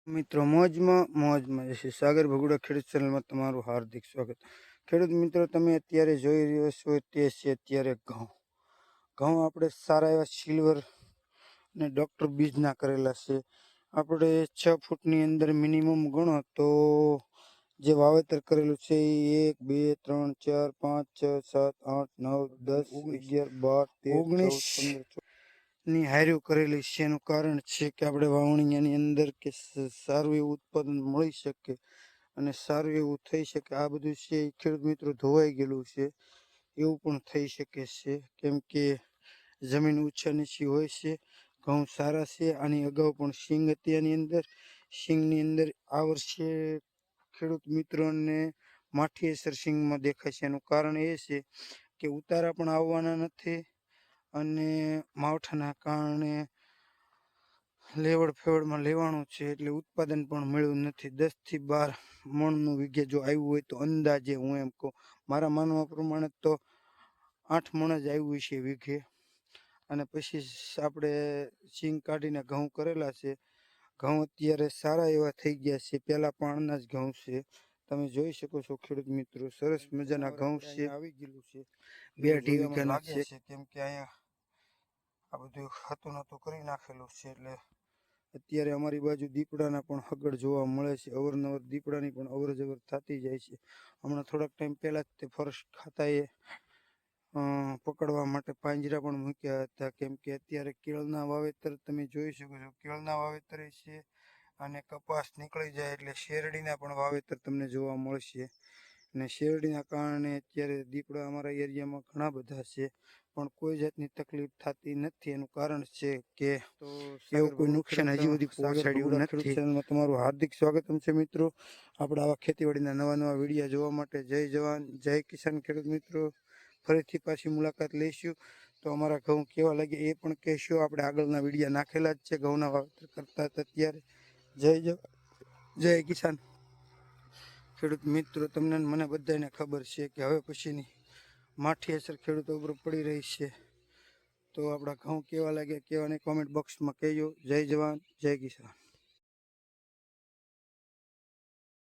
મિત્રો મોજમાં જશે સાગર ભગુડા ખેડૂત ચેનલમાં તમારું હાર્દિક સ્વાગત। ખેડૂત મિત્રો, તમે અત્યારે જોઈ રહ્યો છો તે છે અત્યારે ઘઉં આપણે સારા એવા સિલ્વર અને ડૉક્ટર બીજના કરેલા છે। આપણે 6 ફૂટની અંદર મિનિમમ ગણો તો જે વાવેતર કરેલું છે એ 1 2 3 4 5 6 7 8 9 10 11 12 13 14 15 ની હાર્યું કરેલી છે। એનું કારણ છે કે આપણે વાવણીયાની અંદર કે સારું એવું ઉત્પાદન મળી શકે અને સારું એવું થઈ શકે। આ બધું છે એ ખેડૂત મિત્રો ધોવાઈ ગયેલું છે એવું પણ થઈ શકે છે, કેમ કે જમીન ઊંચા નીચી હોય છે। ઘઉં સારા છે। આની અગાઉ પણ સિંગ હતી આની અંદર। સિંગની અંદર આ વર્ષે ખેડૂત મિત્રોને માઠી અસર સિંગમાં દેખાય છે। એનું કારણ એ છે કે ઉતારા પણ આવવાના નથી અને માવઠાના કારણે લેવડ ફેવડમાં લેવાનું છે એટલે ઉત્પાદન પણ મળ્યું નથી। 10 થી 12 મણનું વીઘે જો આવ્યું હોય તો અંદાજે હું એમ કહું, મારા માનવા પ્રમાણે તો 8 મણ જ આવ્યું છે વીઘે। અને પછી આપણે સિંગ કાઢીને ઘઉં કરેલા છે। ઘઉં અત્યારે સારા એવા થઈ ગયા છે, પહેલા પાણના જ ઘઉં છે। તમે જોઈ શકો છો ખેડૂત મિત્રો, સરસ મજાના ઘઉં છે, આવી ગયેલું છે 2 વીઘાના છે, કેમ કે અહીંયા આ બધું હતું નતું કરી નાખેલું છે એટલે અત્યારે અમારી બાજુ દીપડાના પણ હગડ જોવા મળે છે। અવારનવાર દીપડાની પણ અવર જવર થતી જાય છે। હમણાં થોડાક ટાઈમ પહેલાં જ તે ફોરેસ્ટ ખાતાએ પકડવા માટે પાંજરા પણ મૂક્યા હતા, કેમ કે અત્યારે કેળના વાવેતર તમે જોઈ શકો છો, કેળના વાવેતર છે અને કપાસ નીકળી જાય એટલે શેરડીના પણ વાવેતર તમને જોવા મળશે। અને શેરડીના કારણે અત્યારે દીપડા અમારા એરિયામાં ઘણા બધા છે પણ કોઈ જાતની તકલીફ થતી નથી। એનું કારણ છે કે એવું કોઈ નુકસાન હજી સુધી પહોંચાડ્યું નથી। ચેનલમાં તમારું હાર્દિક સ્વાગત છે મિત્રો। આપણે આવા ખેતીવાડીના નવા વિડીયો જોવા માટે જય જવાન જય કિસાન ખેડૂત મિત્રો, ફરીથી પાછી મુલાકાત લઈશું તો અમારા ઘઉં કેવા લાગે એ પણ કહેશો। આપણે આગળના વિડીયો નાખેલા જ છે ઘઉંના વાવેતર કરતા હતા ત્યારે। જય જવાન જય કિસાન ખેડૂત મિત્રો, તમને મને બધાને ખબર છે કે હવે પછીની માઠી અસર ખેડૂતો ઉપર પડી રહી છે, તો આપણા ઘઉં કેવા લાગે કેવાને કોમેન્ટ બોક્સમાં કહેજો। જય જવાન જય કિસાન।